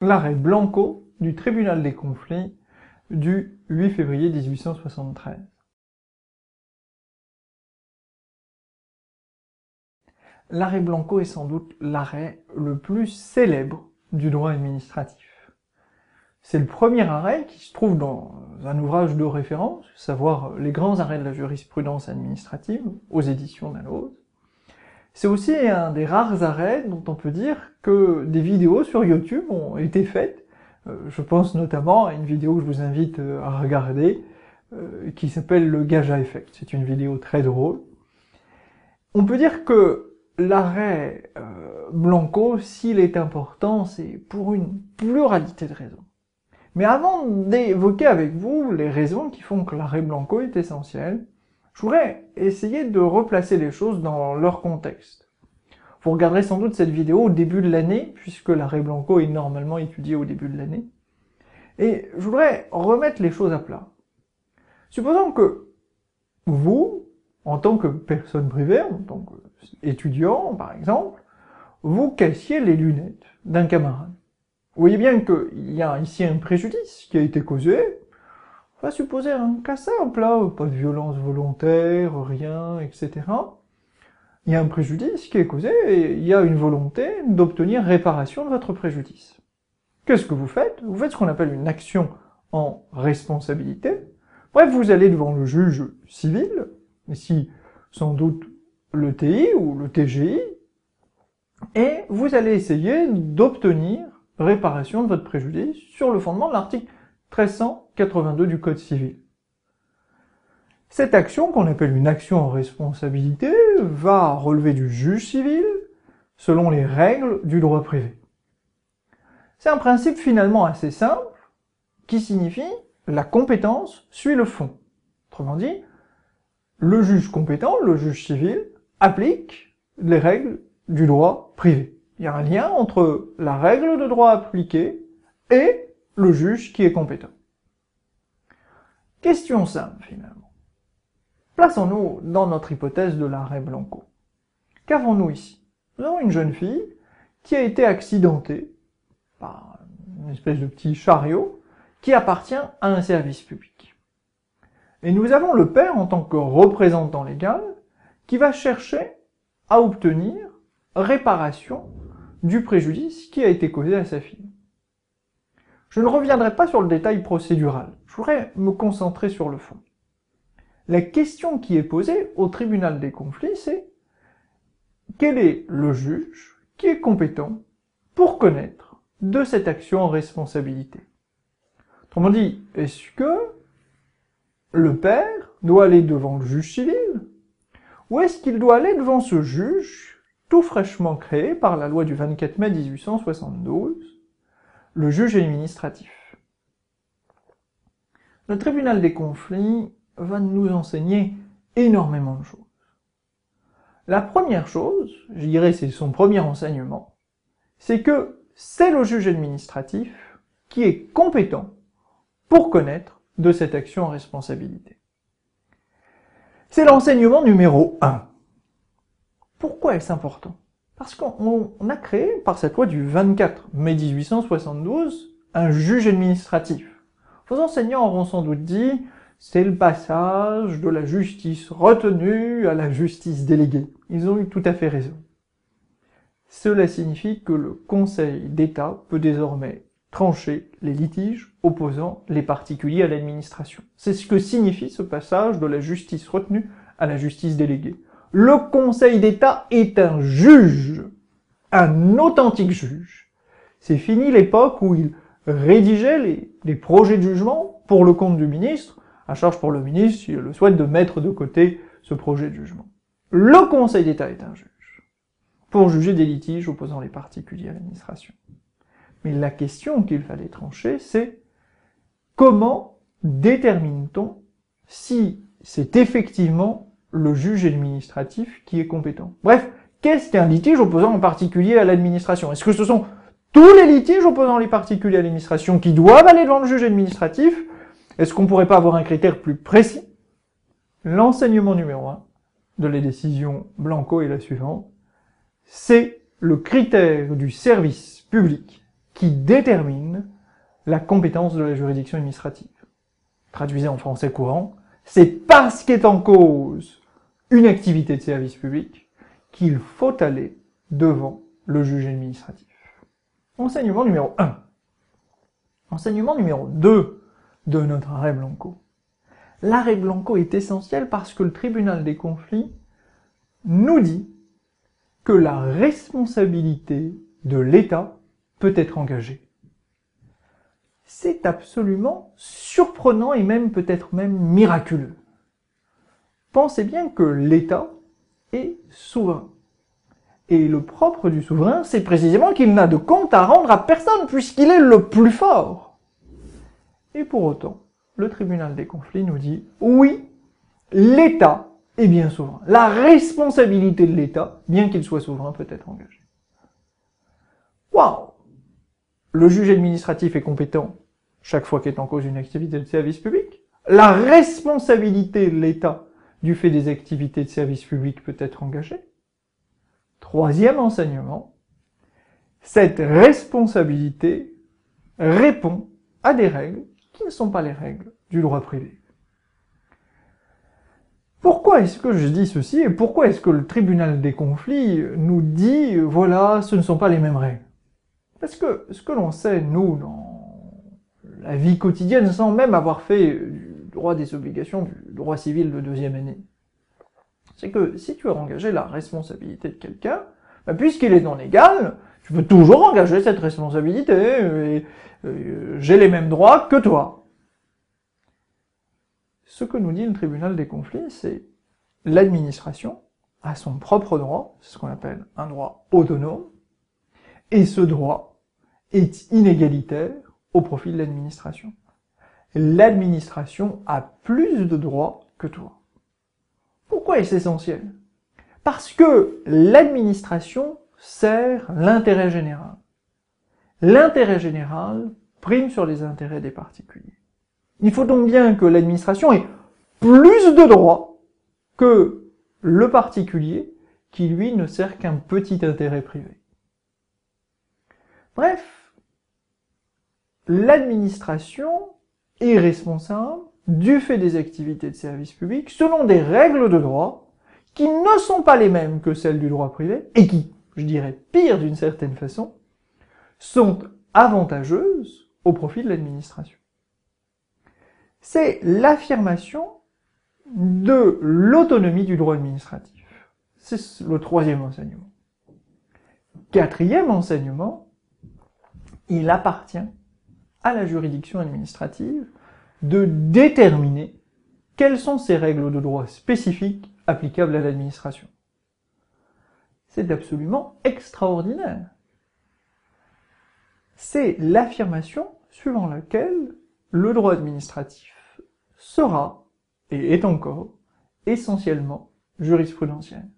l'arrêt Blanco du tribunal des conflits du 8 février 1873. L'arrêt Blanco est sans doute l'arrêt le plus célèbre du droit administratif. C'est le premier arrêt qui se trouve dans un ouvrage de référence, à savoir les grands arrêts de la jurisprudence administrative, aux éditions Dalloz. C'est aussi un des rares arrêts dont on peut dire que des vidéos sur YouTube ont été faites. Je pense notamment à une vidéo que je vous invite à regarder, qui s'appelle le Gaja Effect. C'est une vidéo très drôle. On peut dire que l'arrêt Blanco, s'il est important, c'est pour une pluralité de raisons. Mais avant d'évoquer avec vous les raisons qui font que l'arrêt Blanco est essentiel, je voudrais essayer de replacer les choses dans leur contexte. Vous regarderez sans doute cette vidéo au début de l'année, puisque l'arrêt Blanco est normalement étudié au début de l'année. Et je voudrais remettre les choses à plat. Supposons que vous, en tant que personne privée, en tant qu'étudiant par exemple, vous cassiez les lunettes d'un camarade. Vous voyez bien qu'il y a ici un préjudice qui a été causé. On va supposer un cas simple, là, pas de violence volontaire, rien, etc. Il y a un préjudice qui est causé et il y a une volonté d'obtenir réparation de votre préjudice. Qu'est-ce que vous faites? Vous faites ce qu'on appelle une action en responsabilité. Bref, vous allez devant le juge civil, ici sans doute le TI ou le TGI, et vous allez essayer d'obtenir réparation de votre préjudice sur le fondement de l'article 1382 du Code civil. Cette action, qu'on appelle une action en responsabilité, va relever du juge civil selon les règles du droit privé. C'est un principe finalement assez simple qui signifie la compétence suit le fond. Autrement dit, le juge compétent, le juge civil, applique les règles du droit privé. Il y a un lien entre la règle de droit appliquée et le juge qui est compétent. Question simple, finalement. Plaçons-nous dans notre hypothèse de l'arrêt Blanco. Qu'avons-nous ici? Nous avons une jeune fille qui a été accidentée par une espèce de petit chariot qui appartient à un service public. Et nous avons le père, en tant que représentant légal, qui va chercher à obtenir réparation du préjudice qui a été causé à sa fille. Je ne reviendrai pas sur le détail procédural, je voudrais me concentrer sur le fond. La question qui est posée au tribunal des conflits, c'est quel est le juge qui est compétent pour connaître de cette action en responsabilité? Autrement dit, est-ce que le père doit aller devant le juge civil, ou est-ce qu'il doit aller devant ce juge tout fraîchement créé par la loi du 24 mai 1872, le juge administratif? Le tribunal des conflits va nous enseigner énormément de choses. La première chose, je dirais c'est son premier enseignement, c'est que c'est le juge administratif qui est compétent pour connaître de cette action en responsabilité. C'est l'enseignement numéro 1. Pourquoi est-ce important? Parce qu'on a créé, par cette loi du 24 mai 1872, un juge administratif. Vos enseignants auront sans doute dit, c'est le passage de la justice retenue à la justice déléguée. Ils ont eu tout à fait raison. Cela signifie que le Conseil d'État peut désormais trancher les litiges opposant les particuliers à l'administration. C'est ce que signifie ce passage de la justice retenue à la justice déléguée. Le Conseil d'État est un juge, un authentique juge. C'est fini l'époque où il rédigeait les projets de jugement pour le compte du ministre, à charge pour le ministre, s'il le souhaite, de mettre de côté ce projet de jugement. Le Conseil d'État est un juge, pour juger des litiges opposant les particuliers à l'administration. Mais la question qu'il fallait trancher, c'est comment détermine-t-on si c'est effectivement le juge administratif qui est compétent? Bref, qu'est-ce qu'un litige opposant un particulier à l'administration? Est-ce que ce sont tous les litiges opposant les particuliers à l'administration qui doivent aller devant le juge administratif? Est-ce qu'on pourrait pas avoir un critère plus précis? L'enseignement numéro 1 de la décision Blanco est la suivante. C'est le critère du service public qui détermine la compétence de la juridiction administrative. Traduisez en français courant, c'est parce qu'est en cause une activité de service public qu'il faut aller devant le juge administratif. Enseignement numéro 1. Enseignement numéro 2 de notre arrêt Blanco. L'arrêt Blanco est essentiel parce que le tribunal des conflits nous dit que la responsabilité de l'État peut être engagée. C'est absolument surprenant et même peut-être même miraculeux. Pensez bien que l'État est souverain. Et le propre du souverain, c'est précisément qu'il n'a de compte à rendre à personne, puisqu'il est le plus fort. Et pour autant, le tribunal des conflits nous dit, oui, l'État est bien souverain. La responsabilité de l'État, bien qu'il soit souverain, peut être engagée. Waouh! Le juge administratif est compétent chaque fois qu'est en cause une activité de service public. La responsabilité de l'État du fait des activités de service public peut être engagée. Troisième enseignement, cette responsabilité répond à des règles qui ne sont pas les règles du droit privé. Pourquoi est-ce que je dis ceci et pourquoi est-ce que le tribunal des conflits nous dit, voilà, ce ne sont pas les mêmes règles? Parce que ce que l'on sait, nous, dans la vie quotidienne, sans même avoir fait du droit des obligations, du droit civil de deuxième année, c'est que si tu as engagé la responsabilité de quelqu'un, puisqu'il est non égal, tu peux toujours engager cette responsabilité, j'ai les mêmes droits que toi. Ce que nous dit le tribunal des conflits, c'est l'administration a son propre droit, c'est ce qu'on appelle un droit autonome, et ce droit est inégalitaire au profit de l'administration. L'administration a plus de droits que toi. Pourquoi est-ce essentiel? Parce que l'administration sert l'intérêt général. L'intérêt général prime sur les intérêts des particuliers. Il faut donc bien que l'administration ait plus de droits que le particulier qui, lui, ne sert qu'un petit intérêt privé. Bref, l'administration est responsable du fait des activités de service public selon des règles de droit qui ne sont pas les mêmes que celles du droit privé et qui, je dirais pire d'une certaine façon, sont avantageuses au profit de l'administration. C'est l'affirmation de l'autonomie du droit administratif. C'est le troisième enseignement. Quatrième enseignement, il appartient à la juridiction administrative de déterminer quelles sont ces règles de droit spécifiques applicables à l'administration. C'est absolument extraordinaire. C'est l'affirmation suivant laquelle le droit administratif sera, et est encore, essentiellement jurisprudentiel.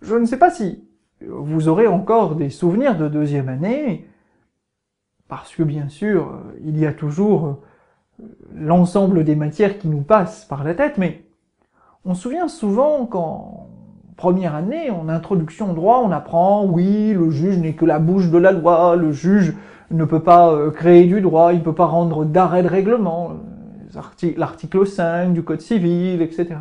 Je ne sais pas si vous aurez encore des souvenirs de deuxième année, parce que bien sûr, il y a toujours l'ensemble des matières qui nous passent par la tête, mais on se souvient souvent qu'en première année, en introduction au droit, on apprend, oui, le juge n'est que la bouche de la loi, le juge ne peut pas créer du droit, il ne peut pas rendre d'arrêt de règlement, l'article 5 du Code civil, etc.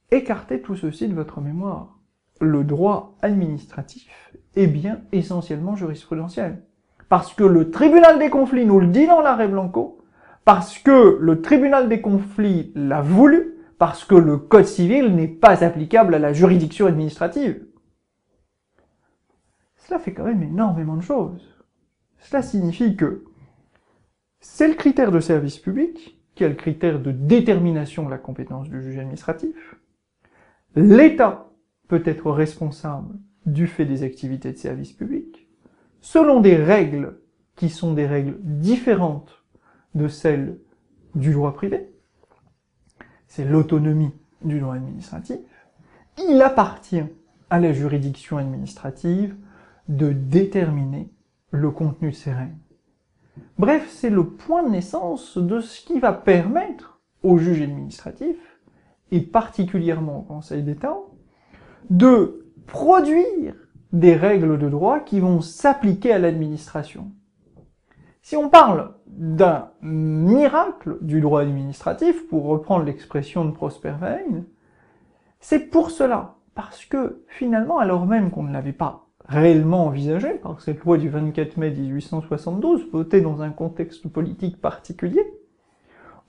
Écartez tout ceci de votre mémoire. Le droit administratif est bien essentiellement jurisprudentiel. Parce que le tribunal des conflits nous le dit dans l'arrêt Blanco, parce que le tribunal des conflits l'a voulu, parce que le Code civil n'est pas applicable à la juridiction administrative. Cela fait quand même énormément de choses. Cela signifie que c'est le critère de service public qui est le critère de détermination de la compétence du juge administratif. L'État peut être responsable du fait des activités de service public, selon des règles qui sont des règles différentes de celles du droit privé. C'est l'autonomie du droit administratif. Il appartient à la juridiction administrative de déterminer le contenu de ces règles. Bref, c'est le point de naissance de ce qui va permettre au juge administratif, et particulièrement au Conseil d'État, de produire des règles de droit qui vont s'appliquer à l'administration. Si on parle d'un miracle du droit administratif, pour reprendre l'expression de Prosper Mérimée, c'est pour cela, parce que finalement, alors même qu'on ne l'avait pas réellement envisagé par cette loi du 24 mai 1872, votée dans un contexte politique particulier,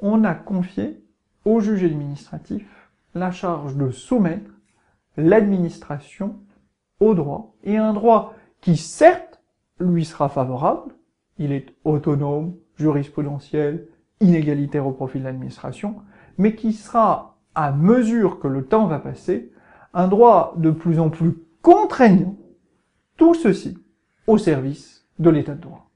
on a confié au juge administratif la charge de soumettre l'administration au droit, et un droit qui certes lui sera favorable, il est autonome, jurisprudentiel, inégalitaire au profit de l'administration, mais qui sera, à mesure que le temps va passer, un droit de plus en plus contraignant, tout ceci au service de l'état de droit.